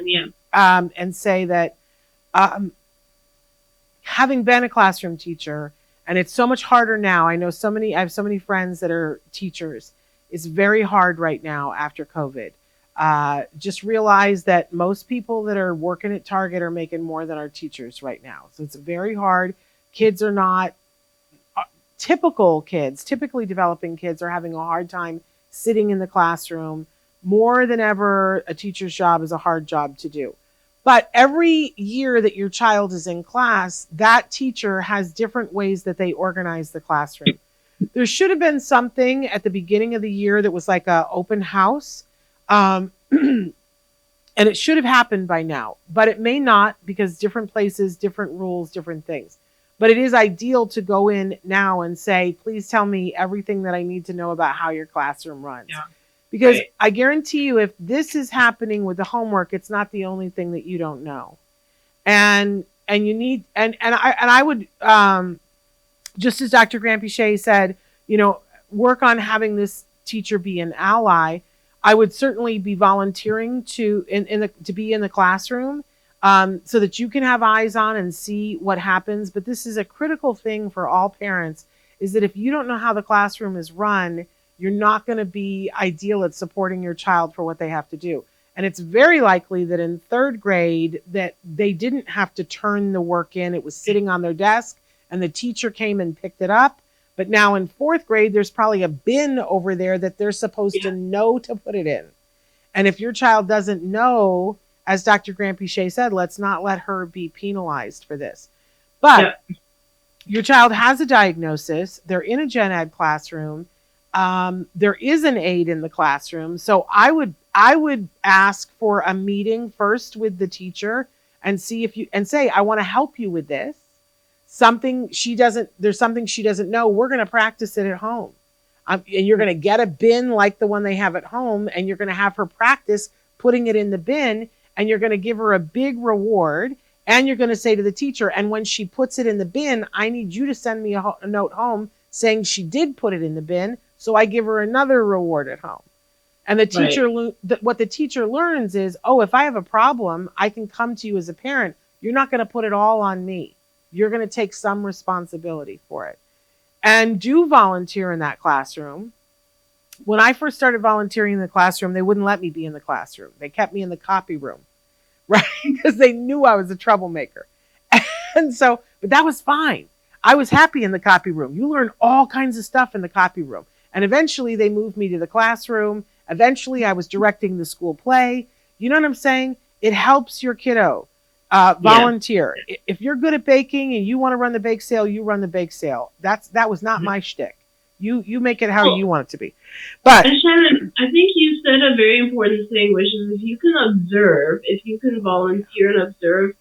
and say that having been a classroom teacher, and it's so much harder now. I have so many friends that are teachers. It's very hard right now after COVID. Just realize that most people that are working at Target are making more than our teachers right now. So it's very hard. Kids are not typically developing kids are having a hard time sitting in the classroom. More than ever, a teacher's job is a hard job to do. But every year that your child is in class, that teacher has different ways that they organize the classroom. There should have been something at the beginning of the year that was like an open house. And it should have happened by now, but it may not, because different places, different rules, different things. But it is ideal to go in now and say, please tell me everything that I need to know about how your classroom runs. Yeah. Because I guarantee you, if this is happening with the homework, it's not the only thing that you don't know. And you need, and I would, just as Dr. Granpeesheh said, work on having this teacher be an ally. I would certainly be volunteering to be in the classroom, so that you can have eyes on and see what happens. But this is a critical thing for all parents, is that if you don't know how the classroom is run, you're not going to be ideal at supporting your child for what they have to do. And it's very likely that in third grade that they didn't have to turn the work in. It was sitting on their desk and the teacher came and picked it up. But now in fourth grade, there's probably a bin over there that they're supposed to know to put it in. And if your child doesn't know, as Dr. Granpeesheh said, let's not let her be penalized for this. But your child has a diagnosis. They're in a gen ed classroom. There is an aide in the classroom. So I would ask for a meeting first with the teacher and say, I want to help you with this. There's something she doesn't know. We're going to practice it at home. And you're going to get a bin like the one they have at home, and you're going to have her practice putting it in the bin, and you're going to give her a big reward, and you're going to say to the teacher, and when she puts it in the bin, I need you to send me a note home saying she did put it in the bin, so I give her another reward at home. And the teacher, what the teacher learns is, if I have a problem, I can come to you as a parent. You're not going to put it all on me. You're going to take some responsibility for it. And do volunteer in that classroom. When I first started volunteering in the classroom, they wouldn't let me be in the classroom. They kept me in the copy room, right? Because they knew I was a troublemaker. And so, but that was fine. I was happy in the copy room. You learn all kinds of stuff in the copy room. And eventually they moved me to the classroom. Eventually I was directing the school play. You know what I'm saying? It helps your kiddo. Volunteer. Yeah. If you're good at baking and you want to run the bake sale, you run the bake sale. That was not my shtick. You make it how you want it to be. But and Shannon, I think you said a very important thing, which is if you can observe, if you can volunteer and observe,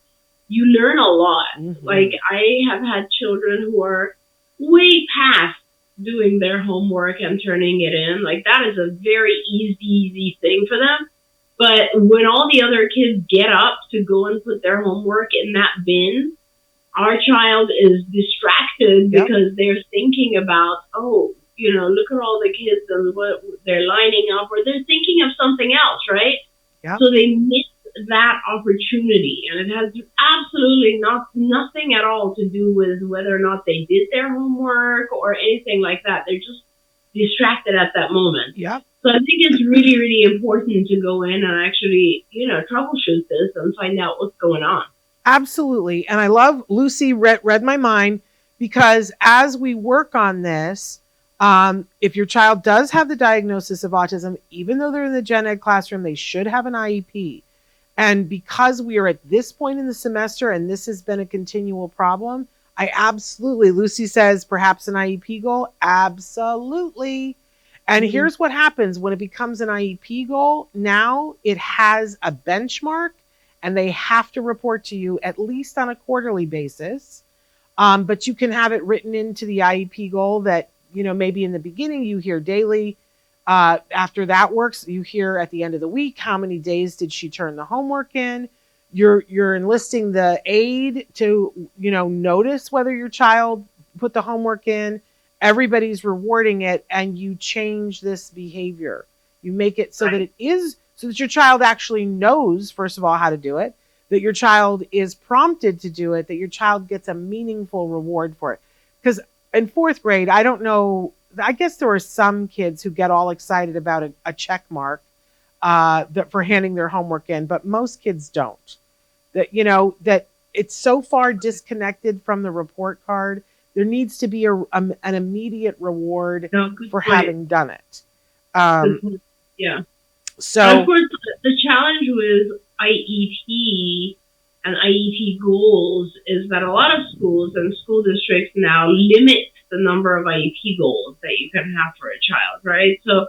you learn a lot. Mm-hmm. Like I have had children who are way past doing their homework and turning it in. Like that is a very easy thing for them. But when all the other kids get up to go and put their homework in that bin, our child is distracted because they're thinking about, look at all the kids and what they're lining up, or they're thinking of something else, right? Yep. So they miss that opportunity, and it has absolutely nothing at all to do with whether or not they did their homework or anything like that. They're just distracted at that moment. Yeah. So I think it's really, really important to go in and actually, troubleshoot this and find out what's going on. Absolutely. And I love Lucy read my mind, because as we work on this, if your child does have the diagnosis of autism, even though they're in the gen ed classroom, they should have an IEP. And because we are at this point in the semester and this has been a continual problem, Lucy says perhaps an IEP goal. Absolutely. And here's what happens when it becomes an IEP goal. Now it has a benchmark and they have to report to you at least on a quarterly basis But you can have it written into the IEP goal that, maybe in the beginning you hear daily. After that works, you hear at the end of the week, how many days did she turn the homework in? You're enlisting the aide to, notice whether your child put the homework in. Everybody's rewarding it, and you change this behavior. You make it so that your child actually knows, first of all, how to do it, that your child is prompted to do it, that your child gets a meaningful reward for it. Because in fourth grade, I don't know, I guess there are some kids who get all excited about a check mark for handing their homework in, but most kids don't. That it's so far disconnected from the report card. There needs to be an immediate reward for having done it. Yeah. So, and of course, the challenge with IEP and IEP goals is that a lot of schools and school districts now limit the number of IEP goals that you can have for a child, right? So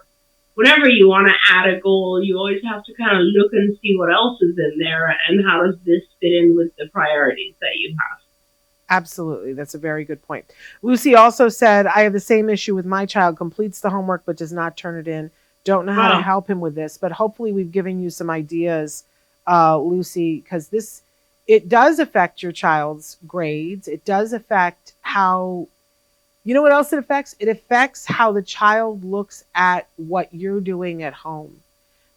whenever you want to add a goal, you always have to kind of look and see what else is in there and how does this fit in with the priorities that you have. Absolutely. That's a very good point. Lucy also said, I have the same issue with my child, completes the homework but does not turn it in. Don't know how to help him with this, but hopefully we've given you some ideas, Lucy, because it does affect your child's grades. It does affect how, what else it affects? It affects how the child looks at what you're doing at home.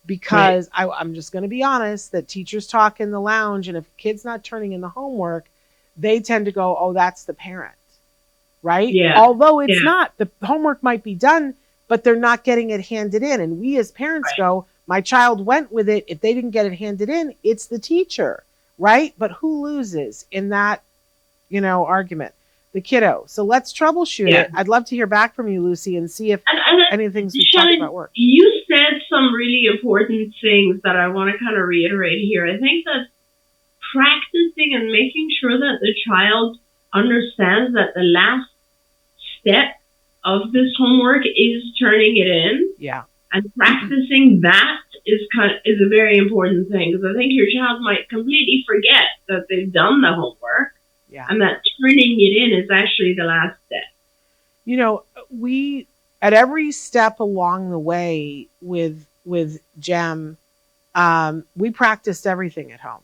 Because I'm just going to be honest, that teachers talk in the lounge, and if a kid's not turning in the homework, they tend to go, oh, that's the parent, right? Yeah. Although it's not. The homework might be done, but they're not getting it handed in. And we as parents go, my child went with it. If they didn't get it handed in, it's the teacher, right? But who loses in that, argument? The kiddo. So let's troubleshoot it. I'd love to hear back from you, Lucy, and see if any of the things we talked about work. You said some really important things that I want to kind of reiterate here. I think that practicing and making sure that the child understands that the last step of this homework is turning it in. Yeah. And practicing that is a very important thing, because I think your child might completely forget that they've done the homework. Yeah. And that turning it in is actually the last step. We at every step along the way with Jem, we practiced everything at home.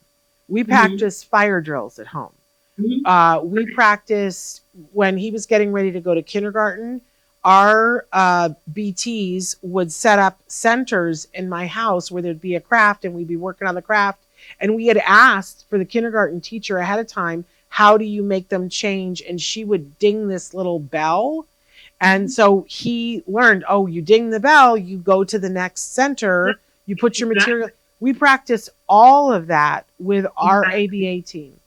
We practiced fire drills at home. We practiced when he was getting ready to go to kindergarten. Our BTs would set up centers in my house where there'd be a craft, and we'd be working on the craft. And we had asked for the kindergarten teacher ahead of time, how do you make them change? And she would ding this little bell. And so he learned, you ding the bell, you go to the next center, you put your material. We practiced all of that with our ABA team.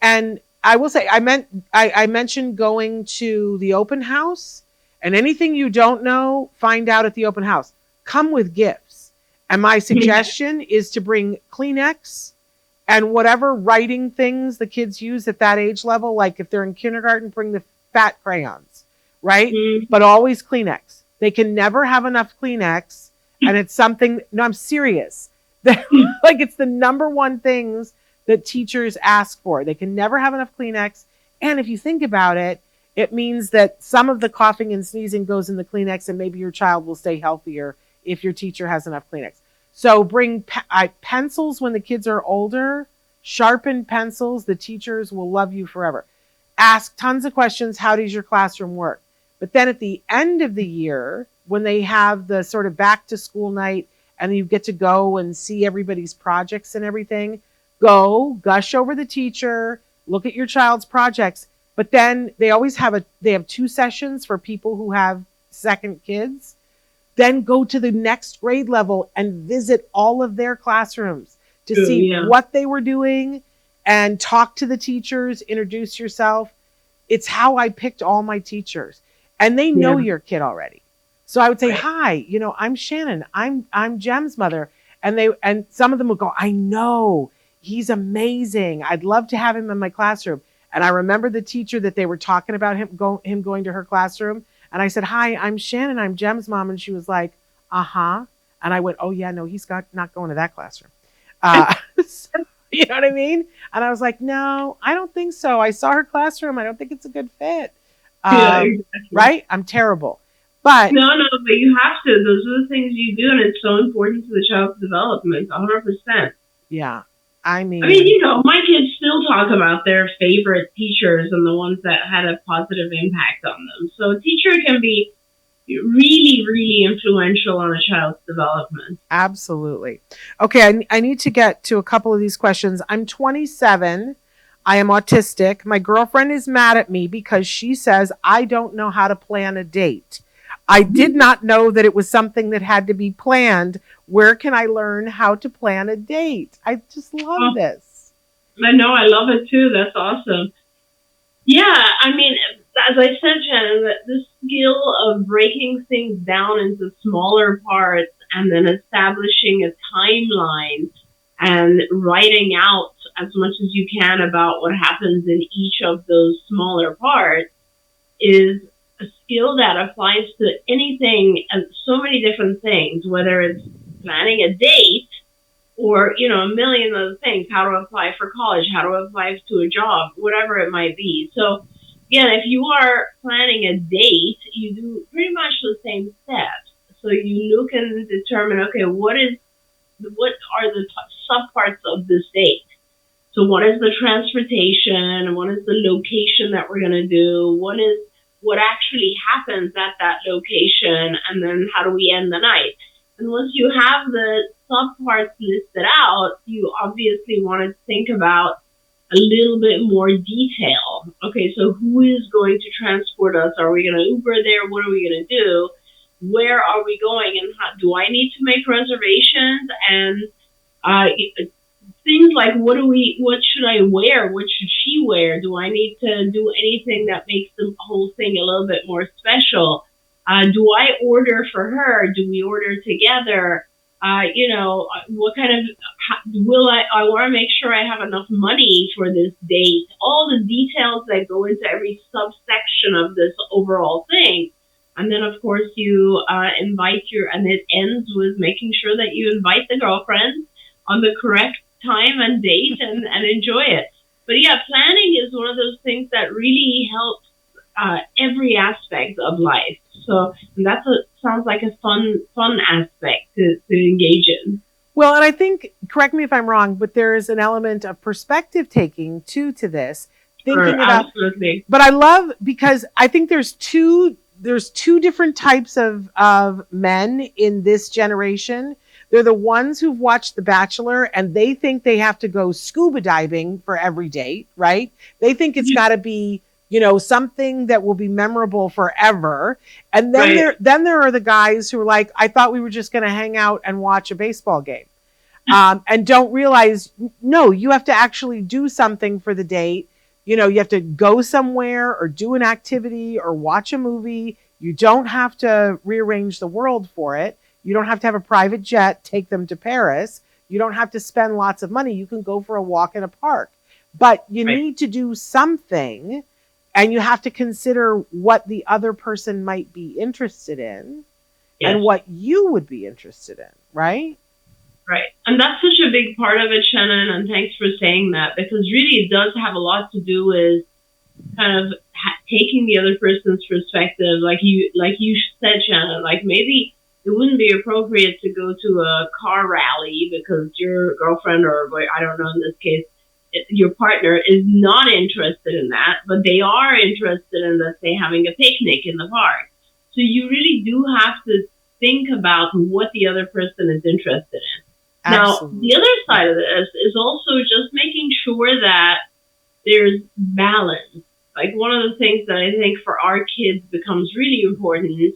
And I will say, I mentioned going to the open house, and anything you don't know, find out at the open house. Come with gifts. And my suggestion is to bring Kleenex and whatever writing things the kids use at that age level. Like if they're in kindergarten, bring the fat crayons, right? But always Kleenex. They can never have enough Kleenex. And it's something, no, I'm serious. Like it's the number one things that teachers ask for. They can never have enough Kleenex. And if you think about it, it means that some of the coughing and sneezing goes in the Kleenex, and maybe your child will stay healthier if your teacher has enough Kleenex. So bring pencils when the kids are older, sharpened pencils. The teachers will love you forever. Ask tons of questions. How does your classroom work? But then at the end of the year, when they have the sort of back to school night and you get to go and see everybody's projects and everything, go gush over the teacher, look at your child's projects. But then they always have they have 2 sessions for people who have second kids. Then go to the next grade level and visit all of their classrooms to see what they were doing and talk to the teachers, introduce yourself. It's how I picked all my teachers, and they know your kid already. So I would say, hi, I'm Shannon. I'm Jem's mother. And some of them would go, I know, he's amazing. I'd love to have him in my classroom. And I remember the teacher that they were talking about him going to her classroom. And I said, hi, I'm Shannon. I'm Jem's mom. And she was like, uh-huh. And I went, oh, yeah, no, he's not going to that classroom. So, You know what I mean? And I was like, no, I don't think so. I saw her classroom. I don't think it's a good fit. Yeah, exactly. Right? I'm terrible. But No, but you have to. Those are the things you do, and it's so important to the child's development, 100%. yeah, I mean, my kids still talk about their favorite teachers and the ones that had a positive impact on them. So a teacher can be really, really influential on a child's development. absolutely. Okay, I need to get to a couple of these questions. I'm 27. I am autistic. My girlfriend is mad at me because she says I don't know how to plan a date. I did not know that it was something that had to be planned. Where can I learn how to plan a date? I just love this. I know, I love it too. That's awesome. Yeah, I mean, as I said, Shannon, that the skill of breaking things down into smaller parts and then establishing a timeline and writing out as much as you can about what happens in each of those smaller parts is a skill that applies to anything and so many different things, whether it's planning a date or, a million other things, how to apply for college, how to apply to a job, whatever it might be. So again, if you are planning a date, you do pretty much the same steps. So you look and determine, okay, what are the subparts of this date? So what is the transportation? What is the location that we're going to do? What actually happens at that location? And then how do we end the night? And once you have the subparts listed out, you obviously want to think about a little bit more detail. Okay, so who is going to transport us? Are we going to Uber there? What are we going to do? Where are we going? And how, do I need to make reservations? And things like what should I wear? What should she wear? Do I need to do anything that makes the whole thing a little bit more special? Do I order for her? Do we order together? What kind of, I want to make sure I have enough money for this date. All the details that go into every subsection of this overall thing. And then, of course, you invite and it ends with making sure that you invite the girlfriend on the correct time and date and enjoy it. But yeah, planning is one of those things that really helps every aspect of life. So sounds like a fun aspect to engage in. Well, and I think, correct me if I'm wrong, but there is an element of perspective taking too to this. Thinking about, absolutely. But I love, because I think there's two different types of men in this generation. They're the ones who've watched The Bachelor and they think they have to go scuba diving for every date, right? They think it's got to be, something that will be memorable forever. And then there are the guys who are like, I thought we were just going to hang out and watch a baseball game. And don't realize, no, you have to actually do something for the date. You have to go somewhere or do an activity or watch a movie. You don't have to rearrange the world for it. You don't have to have a private jet, take them to Paris. You don't have to spend lots of money. You can go for a walk in a park. But you need to do something, and you have to consider what the other person might be interested in and what you would be interested in, right? Right. And that's such a big part of it, Shannon, and thanks for saying that, because really it does have a lot to do with kind of taking the other person's perspective. Like you said, Shannon, like maybe it wouldn't be appropriate to go to a car rally because your girlfriend or, I don't know, in this case, your partner is not interested in that, but they are interested in, let's say, having a picnic in the park. So you really do have to think about what the other person is interested in. Absolutely. Now, the other side of this is also just making sure that there's balance. Like one of the things that I think for our kids becomes really important,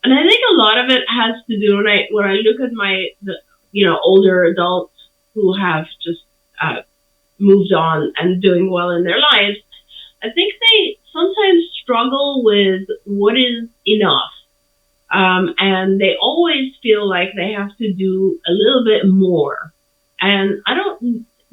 and I think a lot of it has to do when I look at older adults who have just moved on and doing well in their lives, I think they sometimes struggle with what is enough. And they always feel like they have to do a little bit more. And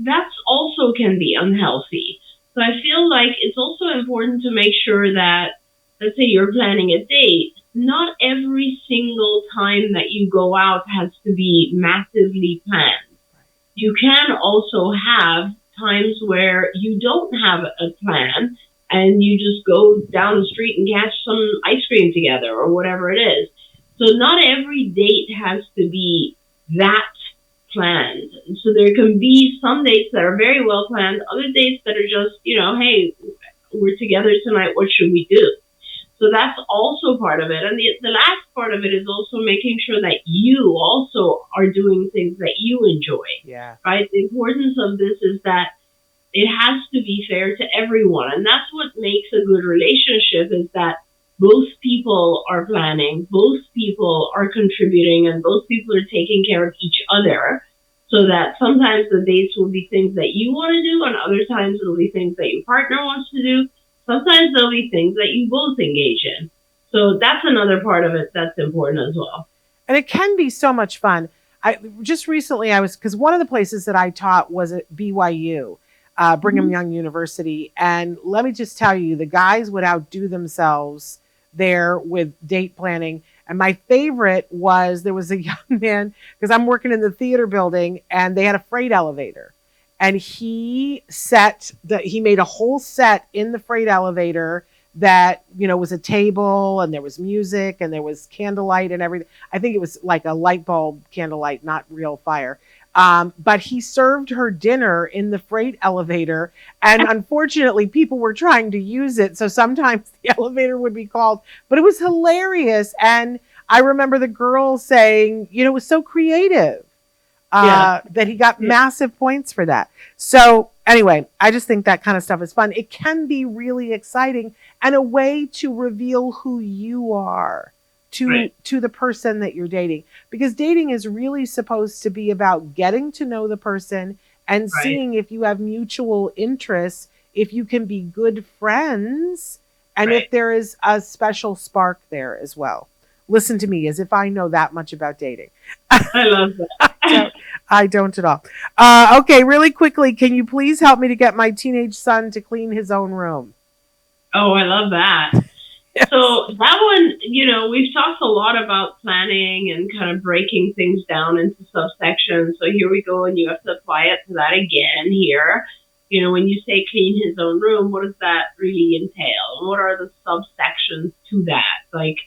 that also can be unhealthy. So I feel like it's also important to make sure that, let's say you're planning a date, not every single time that you go out has to be massively planned. you can also have times where you don't have a plan and you just go down the street and catch some ice cream together or whatever it is. So not every date has to be that planned. So there can be some dates that are very well planned, other dates that are just, hey, we're together tonight, what should we do? So that's also part of it. And the last part of it is also making sure that you also are doing things that you enjoy. Yeah. Right? The importance of this is that it has to be fair to everyone. And that's what makes a good relationship, is that both people are planning, both people are contributing, and both people are taking care of each other. So that sometimes the dates will be things that you want to do, and other times it'll be things that your partner wants to do. Sometimes there'll be things that you both engage in. So that's another part of it that's important as well. And it can be so much fun. Just recently because one of the places that I taught was at BYU, Brigham Young University. And let me just tell you, the guys would outdo themselves there with date planning. And my favorite was, there was a young man, because I'm working in the theater building, and they had a freight elevator. And he made a whole set in the freight elevator that, was a table, and there was music, and there was candlelight and everything. I think it was like a light bulb candlelight, not real fire. But he served her dinner in the freight elevator. And unfortunately, people were trying to use it. So sometimes the elevator would be called, but it was hilarious. And I remember the girl saying, it was so creative. That he got massive points for that. So anyway, I just think that kind of stuff is fun. It can be really exciting and a way to reveal who you are to the person that you're dating. Because dating is really supposed to be about getting to know the person and seeing if you have mutual interests, if you can be good friends, and if there is a special spark there as well. Listen to me, as if I know that much about dating. I love that. So, I don't at all. Okay, really quickly, can you please help me to get my teenage son to clean his own room? Oh, I love that. Yes. So that one, we've talked a lot about planning and kind of breaking things down into subsections. So here we go, and you have to apply it to that again here. When you say clean his own room, what does that really entail? And what are the subsections to that? Like,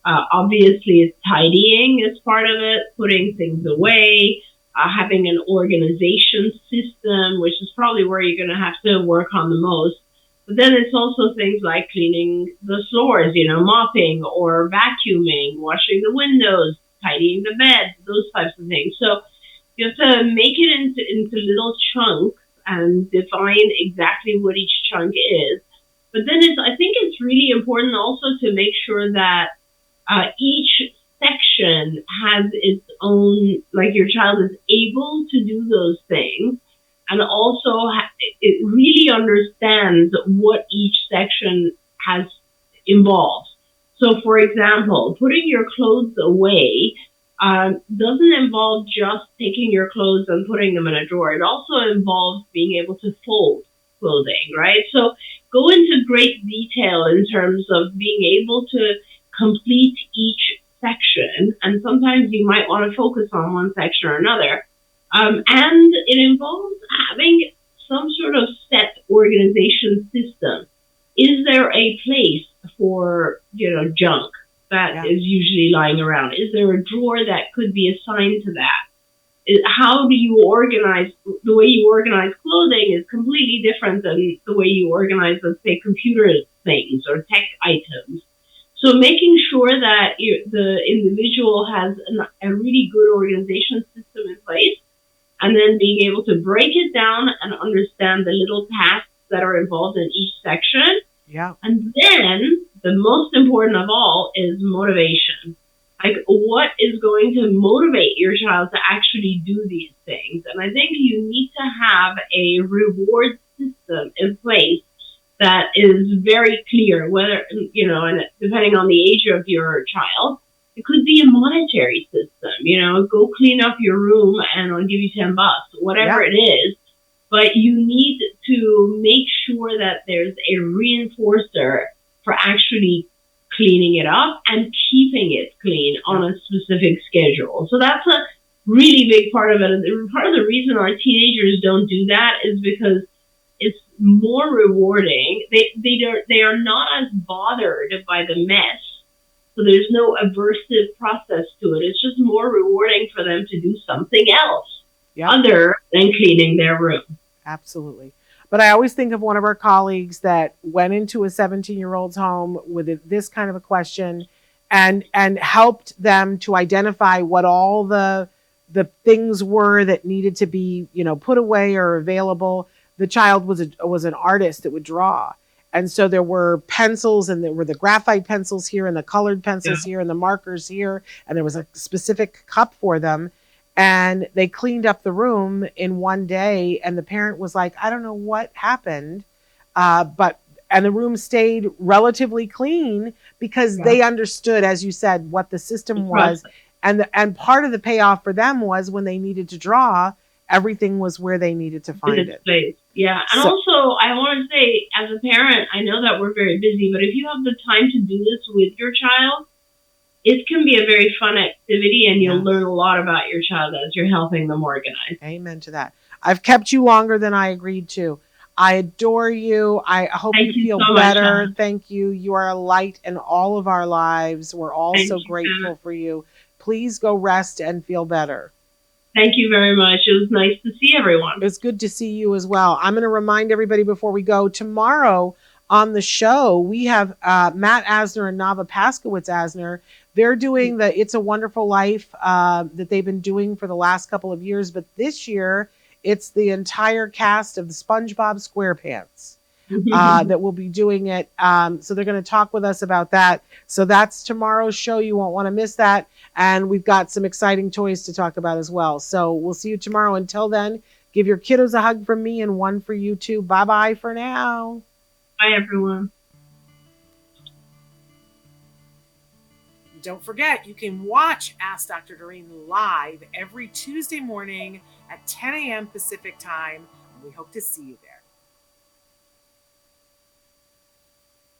obviously, it's tidying is part of it, putting things away, having an organization system, which is probably where you're going to have to work on the most. But then it's also things like cleaning the floors, mopping or vacuuming, washing the windows, tidying the bed, those types of things. So you have to make it into little chunks and define exactly what each chunk is. But then I think it's really important also to make sure that each section has its own, like your child is able to do those things, and also it really understands what each section has involved. So, for example, putting your clothes away doesn't involve just taking your clothes and putting them in a drawer. It also involves being able to fold clothing, right? So go into great detail in terms of being able to complete each section, and sometimes you might want to focus on one section or another. And it involves having some sort of set organization system. Is there a place for, junk that is usually lying around? Is there a drawer that could be assigned to that? How do you organize? The way you organize clothing is completely different than the way you organize, let's say, computer things or tech items. So making sure that the individual has a really good organization system in place, and then being able to break it down and understand the little tasks that are involved in each section. Yeah. And then the most important of all is motivation. Like, what is going to motivate your child to actually do these things? And I think you need to have a reward system in place that is very clear, whether, and depending on the age of your child, it could be a monetary system, go clean up your room and I'll give you $10, whatever it is. But you need to make sure that there's a reinforcer for actually cleaning it up and keeping it clean on a specific schedule. So that's a really big part of it. And part of the reason our teenagers don't do that is because it's more rewarding. They are not as bothered by the mess. So there's no aversive process to it. It's just more rewarding for them to do something else other than cleaning their room. Absolutely. But I always think of one of our colleagues that went into a 17-year-old's home with this kind of a question and helped them to identify what all the things were that needed to be, put away or available. The child was an artist that would draw. And so there were pencils, and there were the graphite pencils here and the colored pencils here and the markers here. And there was a specific cup for them. And they cleaned up the room in one day. And the parent was like, I don't know what happened. And the room stayed relatively clean because they understood, as you said, what the system was. And part of the payoff for them was when they needed to draw, everything was where they needed to find it. Space. Yeah. And also, I want to say, as a parent, I know that we're very busy, but if you have the time to do this with your child, it can be a very fun activity, and you'll learn a lot about your child as you're helping them organize. Amen to that. I've kept you longer than I agreed to. I adore you. I hope you feel so better. Much, Thank you. You are a light in all of our lives. We're all so grateful for you. Please go rest and feel better. Thank you very much. It was nice to see everyone. It was good to see you as well. I'm going to remind everybody before we go, tomorrow on the show, we have Matt Asner and Nava Paskowitz Asner. They're doing the It's a Wonderful Life that they've been doing for the last couple of years. But this year, it's the entire cast of the SpongeBob SquarePants that will be doing it. So they're going to talk with us about that. So that's tomorrow's show. You won't want to miss that. And we've got some exciting toys to talk about as well. So we'll see you tomorrow. Until then, give your kiddos a hug from me and one for you too. Bye-bye for now. Bye, everyone. Don't forget, you can watch Ask Dr. Doreen live every Tuesday morning at 10 a.m. Pacific time. And we hope to see you there.